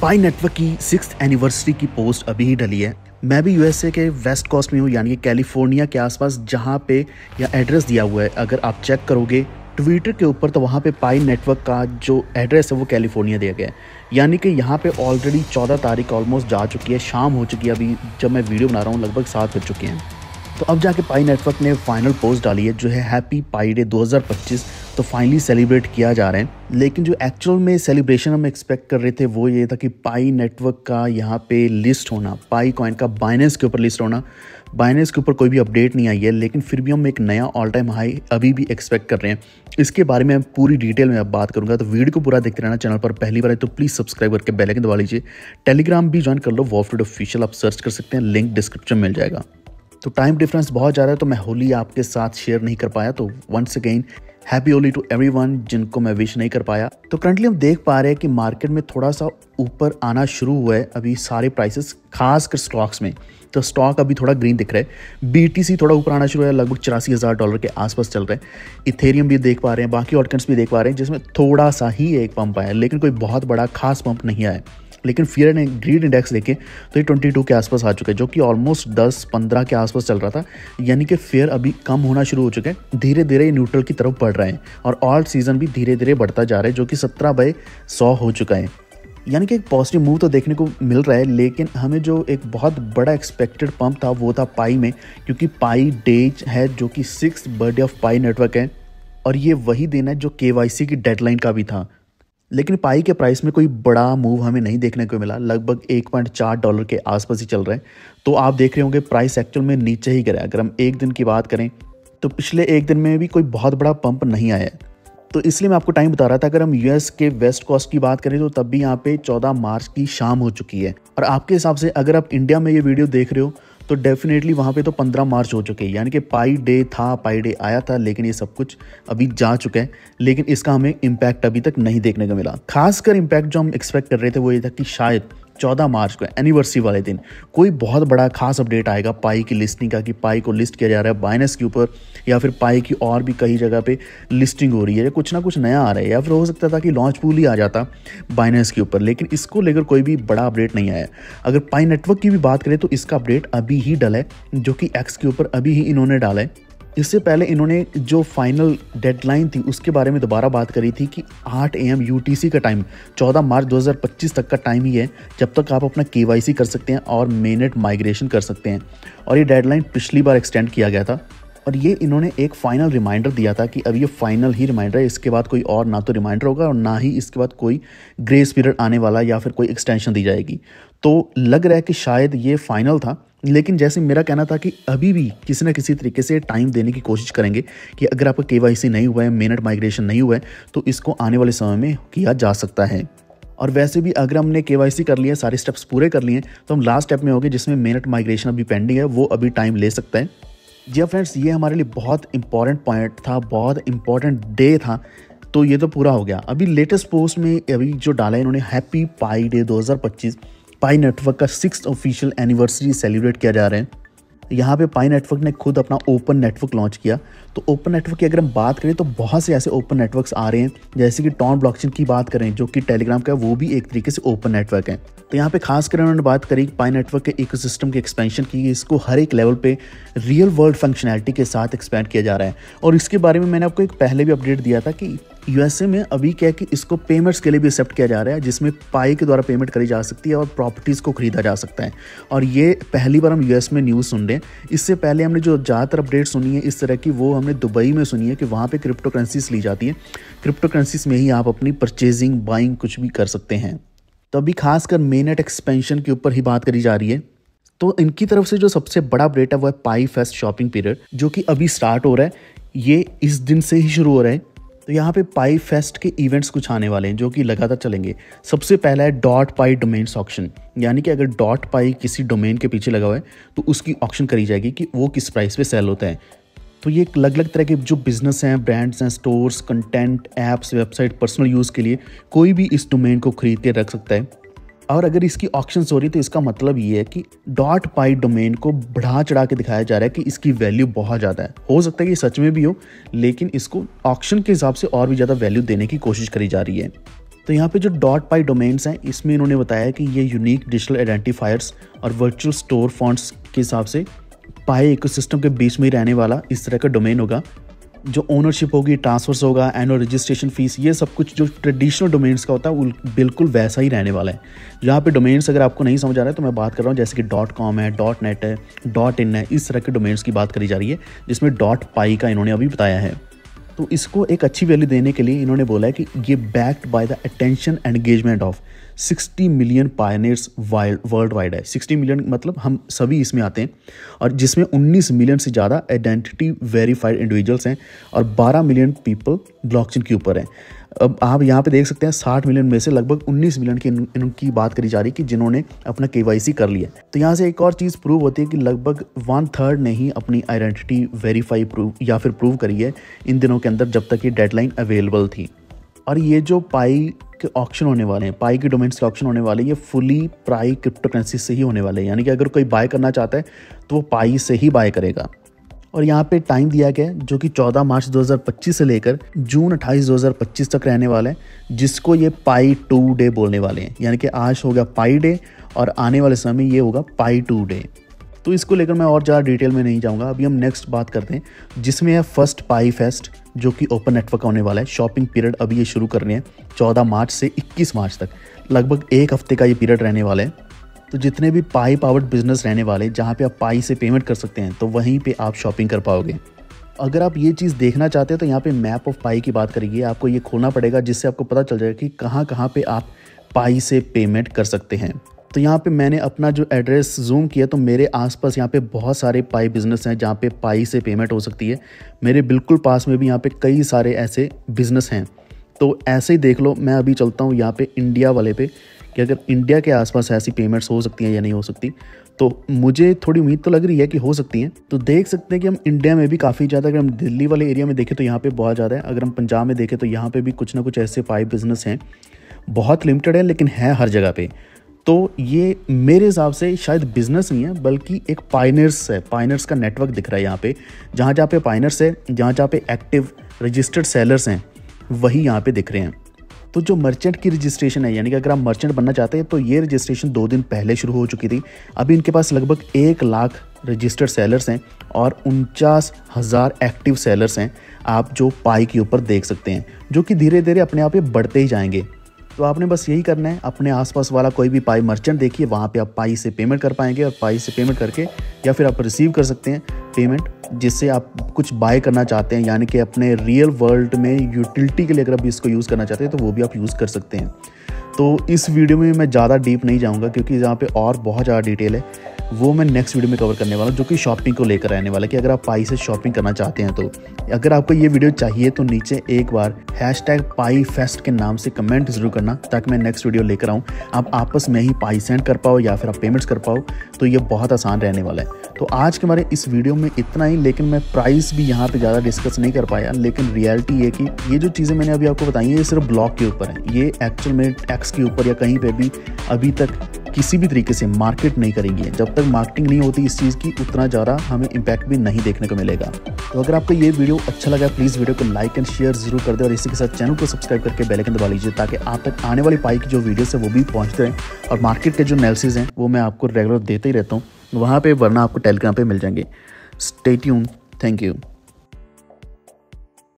पाई network की 6th anniversary की post अभी ही डली है। मैं भी यूएसए के वेस्ट कोस्ट में हूँ, यानी कि कैलिफोर्निया के आसपास, जहाँ पे यह एड्रेस दिया हुआ है। अगर आप चेक करोगे ट्विटर के ऊपर तो वहाँ पे पाई नेटवर्क का जो एड्रेस है वो कैलिफोर्निया दिया गया है। यानी कि यहाँ पे ऑलरेडी 14 तारीख ऑलमोस्ट जा चुकी है, शाम हो चुकी है। अभी जब मैं वीडियो बना रहा हूँ लगभग 7 बज चुके हैं। तो अब जाके पाई नेटवर्क ने फाइनल पोस्ट डाली है, जो है हैप्पी पाई डे 2025। तो फाइनली सेलिब्रेट किया जा रहा है। लेकिन जो एक्चुअल में सेलिब्रेशन हम एक्सपेक्ट कर रहे थे वो ये था कि पाई नेटवर्क का यहाँ पे लिस्ट होना, पाई कॉइन का बाइनेंस के ऊपर लिस्ट होना। बाइनेंस के ऊपर कोई भी अपडेट नहीं आई है, लेकिन फिर भी हम एक नया ऑल टाइम हाई अभी भी एक्सपेक्ट कर रहे हैं। इसके बारे में पूरी डिटेल में अब बात करूंगा, तो वीडियो को पूरा देखते रहना। चैनल पर पहली बार है तो प्लीज़ सब्सक्राइब करके बेल आइकन दबा लीजिए। टेलीग्राम भी ज्वाइन कर लो, वॉफिट ऑफिशियल, आप सर्च कर सकते हैं, लिंक डिस्क्रिप्शन में मिल जाएगा। तो टाइम डिफरेंस बहुत ज़्यादा है, तो मैं होली आपके साथ शेयर नहीं कर पाया। तो once again happy Holi to everyone जिनको मैं विश नहीं कर पाया। तो करंटली हम देख पा रहे हैं कि मार्केट में थोड़ा सा ऊपर आना शुरू हुआ है अभी सारे प्राइसेस, खासकर स्टॉक्स में। तो स्टॉक अभी थोड़ा ग्रीन दिख रहा है। BTC थोड़ा ऊपर आना शुरू है, लगभग $84,000 के आसपास चल रहा है। इथेरियम भी देख पा रहे हैं, बाकी ऑल्टकॉइन्स भी देख पा रहे हैं, जिसमें थोड़ा सा ही एक पंप आया, लेकिन कोई बहुत बड़ा खास पंप नहीं आया। लेकिन फियर एंड ग्रीड इंडेक्स देखें तो ये 22 के आसपास आ चुका है, जो कि ऑलमोस्ट 10-15 के आसपास चल रहा था। यानी कि फेयर अभी कम होना शुरू हो चुका है, धीरे धीरे ये न्यूट्रल की तरफ बढ़ रहा है। और ऑल्ट सीजन भी धीरे धीरे बढ़ता जा रहा है, जो कि 17/100 हो चुका है। यानी कि एक पॉजिटिव मूव तो देखने को मिल रहा है। लेकिन हमें जो एक बहुत बड़ा एक्सपेक्टेड पंप था वो था पाई में, क्योंकि पाई डे है जो कि 6th birthday of pi network है, और ये वही दिन है जो KYC की डेडलाइन का भी था। लेकिन पाई के प्राइस में कोई बड़ा मूव हमें नहीं देखने को मिला, लगभग $1.4 के आसपास ही चल रहा है। तो आप देख रहे होंगे प्राइस एक्चुअल में नीचे ही गिरा है। अगर हम एक दिन की बात करें तो पिछले एक दिन में भी कोई बहुत बड़ा पंप नहीं आया है। तो इसलिए मैं आपको टाइम बता रहा था। अगर हम यूएस के वेस्ट कोस्ट की बात करें तो तब भी यहाँ पे 14 मार्च की शाम हो चुकी है। और आपके हिसाब से अगर आप इंडिया में ये वीडियो देख रहे हो तो डेफिनेटली वहाँ पे तो 15 मार्च हो चुके हैं। यानी कि पाई डे था, पाई डे आया था, लेकिन ये सब कुछ अभी जा चुका है। लेकिन इसका हमें इम्पैक्ट अभी तक नहीं देखने को मिला। खासकर इम्पैक्ट जो हम एक्सपेक्ट कर रहे थे वो ये था कि शायद 14 मार्च को एनिवर्सरी वाले दिन कोई बहुत बड़ा खास अपडेट आएगा पाई की लिस्टिंग का, कि पाई को लिस्ट किया जा रहा है बाइनेंस के ऊपर, या फिर पाई की और भी कई जगह पे लिस्टिंग हो रही है, या कुछ ना कुछ नया आ रहा है। या फिर हो सकता था कि लॉन्च पूल ही आ जाता बाइनेंस के ऊपर, लेकिन इसको लेकर कोई भी बड़ा अपडेट नहीं आया। अगर पाई नेटवर्क की भी बात करें तो इसका अपडेट अभी ही डला है, जो कि एक्स के ऊपर अभी ही इन्होंने डाला है। इससे पहले इन्होंने जो फाइनल डेडलाइन थी उसके बारे में दोबारा बात करी थी कि 8 AM UTC का टाइम, 14 मार्च 2025 तक का टाइम ही है जब तक आप अपना KYC कर सकते हैं और मेननेट माइग्रेशन कर सकते हैं। और ये डेडलाइन पिछली बार एक्सटेंड किया गया था, और ये इन्होंने एक फाइनल रिमाइंडर दिया था कि अब ये फाइनल ही रिमाइंडर है। इसके बाद कोई और ना तो रिमाइंडर होगा और ना ही इसके बाद कोई ग्रेस पीरियड आने वाला या फिर कोई एक्सटेंशन दी जाएगी। तो लग रहा है कि शायद ये फाइनल था। लेकिन जैसे मेरा कहना था कि अभी भी किसी न किसी तरीके से टाइम देने की कोशिश करेंगे कि अगर आपका KYC नहीं हुआ है, मेननेट माइग्रेशन नहीं हुआ है, तो इसको आने वाले समय में किया जा सकता है। और वैसे भी अगर हमने KYC कर लिया, सारे स्टेप्स पूरे कर लिए, तो हम लास्ट स्टेप में होंगे जिसमें मेननेट माइग्रेशन अभी पेंडिंग है, वो अभी टाइम ले सकता है। जी हाँ फ्रेंड्स, ये हमारे लिए बहुत इंपॉर्टेंट पॉइंट था, बहुत इंपॉर्टेंट डे था। तो ये तो पूरा हो गया। अभी लेटेस्ट पोस्ट में अभी जो डाला है इन्होंने, हैप्पी पाई डे 2025, पाई नेटवर्क का 6th ऑफिशियल एनिवर्सरी सेलिब्रेट किया जा रहा है। यहाँ पे पाई नेटवर्क ने खुद अपना ओपन नेटवर्क लॉन्च किया। तो ओपन नेटवर्क की अगर हम बात करें तो बहुत से ऐसे ओपन नेटवर्क्स आ रहे हैं, जैसे कि टॉन ब्लॉकचेन की बात करें जो कि टेलीग्राम का है, वो भी एक तरीके से ओपन नेटवर्क है। तो यहाँ पे खासकर उन्होंने बात करी पाई नेटवर्क के इकोसिस्टम के एक्सपेंशन की। इसको हर एक लेवल पे रियल वर्ल्ड फंक्शनैलिटी के साथ एक्सपेंड किया जा रहा है। और इसके बारे में मैंने आपको एक पहले भी अपडेट दिया था कि यूएसए में अभी क्या है कि इसको पेमेंट्स के लिए भी एक्सेप्ट किया जा रहा है, जिसमें पाई के द्वारा पेमेंट करी जा सकती है और प्रॉपर्टीज़ को खरीदा जा सकता है। और ये पहली बार हम यूएस में न्यूज़ सुन रहे हैं। इससे पहले हमने जो ज़्यादातर अपडेट सुनी है इस तरह की, वो हमने दुबई में सुनी है कि वहाँ पे क्रिप्टो करेंसीज ली जाती है। क्रिप्टो करेंसीज में ही आप अपनी परचेजिंग, बाइंग कुछ भी कर सकते हैं। तो अभी खासकर मेननेट एक्सपेंशन के ऊपर ही बात करी जा रही है। तो इनकी तरफ से जो सबसे बड़ा अपडेट है वो है पाई फेस्ट शॉपिंग पीरियड, जो कि अभी स्टार्ट हो रहा है। ये इस दिन से ही शुरू हो रहा है। तो यहाँ पे पाई फेस्ट के इवेंट्स कुछ आने वाले हैं जो कि लगातार चलेंगे। सबसे पहला है डॉट पाई डोमेन्स ऑक्शन, यानी कि अगर डॉट पाई किसी डोमेन के पीछे लगा हुआ है तो उसकी ऑक्शन करी जाएगी कि वो किस प्राइस पे सेल होता है। तो ये अलग अलग तरह के जो बिजनेस हैं, ब्रांड्स हैं, stores, content, apps, website, personal use के लिए कोई भी इस डोमेन को खरीद के रख सकता है। और अगर इसकी ऑक्शंस हो रही है तो इसका मतलब ये है कि डॉट पाई डोमेन को बढ़ा चढ़ा के दिखाया जा रहा है कि इसकी वैल्यू बहुत ज़्यादा है। हो सकता है कि सच में भी हो, लेकिन इसको ऑक्शन के हिसाब से और भी ज़्यादा वैल्यू देने की कोशिश करी जा रही है। तो तो यहाँ पे जो .py डोमेन्स हैं इसमें इन्होंने बताया है कि ये यूनिक डिजिटल आइडेंटिफायर्स और वर्चुअल स्टोर फॉन्ट्स के हिसाब से पाई इकोसिस्टम के बीच में ही रहने वाला इस तरह का डोमेन होगा। जो ओनरशिप होगी, ट्रांसफर्स होगा, एनुअल रजिस्ट्रेशन फीस, ये सब कुछ जो ट्रेडिशनल डोमेन्स का होता है वो बिल्कुल वैसा ही रहने वाला है। यहाँ पे डोमेन्स अगर आपको नहीं समझ आ रहा है तो मैं बात कर रहा हूँ जैसे कि .com है, .net है, .in है, इस तरह के डोमेन्स की बात करी जा रही है जिसमें .py का इन्होंने अभी बताया है। तो इसको एक अच्छी वैल्यू देने के लिए इन्होंने बोला है कि ये backed by the attention and engagement of 60 million pioneers world wide है। 60 मिलियन मतलब हम सभी इसमें आते हैं, और जिसमें 19 मिलियन से ज़्यादा आइडेंटिटी वेरीफाइड इंडिविजुअल्स हैं और 12 मिलियन पीपल ब्लॉकचेन के ऊपर हैं। अब आप यहाँ पे देख सकते हैं 60 मिलियन में से लगभग 19 मिलियन की इनकी बात करी जा रही है कि जिन्होंने अपना KYC कर लिया। तो यहाँ से एक और चीज़ प्रूव होती है कि लगभग 1/3 ने ही अपनी आइडेंटिटी वेरीफाई प्रूव करी है इन दिनों के अंदर, जब तक ये डेडलाइन अवेलेबल थी। और ये जो पाई के ऑक्शन होने वाले हैं, पाई के डोमेन्स के ऑक्शन होने वाले हैं, ये फुली पाई क्रिप्टो करेंसी से ही होने वाले हैं। यानी कि अगर कोई बाय करना चाहता है तो वो पाई से ही बाय करेगा। और यहाँ पे टाइम दिया गया है जो कि 14 मार्च 2025 से लेकर जून 28 2025 तक रहने वाला है, जिसको ये पाई 2 डे बोलने वाले हैं। यानी कि आज होगा पाई डे और आने वाले समय ये होगा पाई 2 डे। तो इसको लेकर मैं और ज़्यादा डिटेल में नहीं जाऊँगा। अभी हम नेक्स्ट बात करते हैं जिसमें है फर्स्ट पाई फेस्ट, जो कि ओपन नेटवर्क होने वाला है। शॉपिंग पीरियड अभी ये शुरू कर रहे हैं 14 मार्च से 21 मार्च तक, लगभग एक हफ्ते का ये पीरियड रहने वाला है। तो जितने भी पाई पावर्ड बिजनेस रहने वाले जहाँ पे आप पाई से पेमेंट कर सकते हैं तो वहीं पे आप शॉपिंग कर पाओगे। अगर आप ये चीज़ देखना चाहते हैं तो यहाँ पे मैप ऑफ पाई की बात करिए, आपको ये खोलना पड़ेगा जिससे आपको पता चल जाएगा कि कहाँ पे आप पाई से पेमेंट कर सकते हैं। तो यहाँ पे मैंने अपना जो एड्रेस जूम किया तो मेरे आसपास यहाँ पे बहुत सारे पाई बिजनेस हैं जहाँ पे पाई से पेमेंट हो सकती है। मेरे बिल्कुल पास में भी यहाँ पे कई सारे ऐसे बिजनेस हैं। तो ऐसे ही देख लो, मैं अभी चलता हूँ यहाँ पे इंडिया वाले पे कि अगर इंडिया के आसपास ऐसी पेमेंट्स हो सकती हैं या नहीं हो सकती। तो मुझे थोड़ी उम्मीद तो लग रही है कि हो सकती हैं। तो देख सकते हैं कि हम इंडिया में भी काफ़ी ज़्यादा, अगर हम दिल्ली वाले एरिया में देखें तो यहाँ पे बहुत ज़्यादा है। अगर हम पंजाब में देखें तो यहाँ पे भी कुछ ना कुछ ऐसे पाई बिजनेस हैं, बहुत लिमिटेड है लेकिन है हर जगह पे। तो ये मेरे हिसाब से शायद बिजनेस नहीं है बल्कि एक पायनियर्स है, पायनियर्स का नेटवर्क दिख रहा है यहाँ पे। जहाँ पे पायनियर्स है, जहाँ पे एक्टिव रजिस्टर्ड सेलर्स हैं, वही यहाँ पे दिख रहे हैं। तो जो मर्चेंट की रजिस्ट्रेशन है, यानी कि अगर आप मर्चेंट बनना चाहते हैं तो ये रजिस्ट्रेशन 2 दिन पहले शुरू हो चुकी थी। अभी इनके पास लगभग 1 लाख रजिस्टर्ड सेलर्स हैं और 49,000 एक्टिव सेलर्स हैं, आप जो पाई के ऊपर देख सकते हैं, जो कि धीरे धीरे अपने आप ही बढ़ते ही जाएंगे। तो आपने बस यही करना है, अपने आसपास वाला कोई भी पाई मर्चेंट देखिए, वहाँ पे आप पाई से पेमेंट कर पाएंगे और पाई से पेमेंट करके या फिर आप रिसीव कर सकते हैं पेमेंट, जिससे आप कुछ बाय करना चाहते हैं, यानी कि अपने रियल वर्ल्ड में यूटिलिटी के लिए अगर आप इसको यूज़ करना चाहते हैं तो वो भी आप यूज़ कर सकते हैं। तो इस वीडियो में मैं ज़्यादा डीप नहीं जाऊँगा क्योंकि यहाँ पे और बहुत ज़्यादा डिटेल है, वो मैं नेक्स्ट वीडियो में कवर करने वाला हूँ, जो कि शॉपिंग को लेकर रहने वाला है कि अगर आप पाई से शॉपिंग करना चाहते हैं। तो अगर आपको ये वीडियो चाहिए तो नीचे एक बार #PaiFest के नाम से कमेंट जरूर करना, ताकि मैं नेक्स्ट वीडियो लेकर आऊँ, आप आपस में ही पाई सेंड कर पाओ या फिर आप पेमेंट्स कर पाओ। तो ये बहुत आसान रहने वाला है। तो आज के हमारे इस वीडियो में इतना ही, लेकिन मैं प्राइस भी यहाँ पे ज़्यादा डिस्कस नहीं कर पाया। लेकिन रियलिटी ये कि ये जो चीज़ें मैंने अभी आपको बताई हैं ये सिर्फ ब्लॉक के ऊपर है, ये एक्चुअल में एक्स के ऊपर या कहीं पे भी अभी तक किसी भी तरीके से मार्केट नहीं करेंगी। जब तक मार्केटिंग नहीं होती इस चीज़ की, उतना ज़्यादा हमें इम्पैक्ट भी नहीं देखने को मिलेगा। तो अगर आपको ये वीडियो अच्छा लगा प्लीज़ वीडियो को लाइक एंड शेयर जरूर कर दे, और इसी के साथ चैनल को सब्सक्राइब करके बेल आइकन दबा लीजिए ताकि आप तक आने वाली पाई की जो वीडियोस है वो भी पहुँचते रहें। और मार्केट के जो एनालिसिस हैं वो मैं आपको रेगुलर देते ही रहता हूँ वहाँ पे, वरना आपको टेलीग्राम पे मिल जाएंगे। Stay tuned, thank you.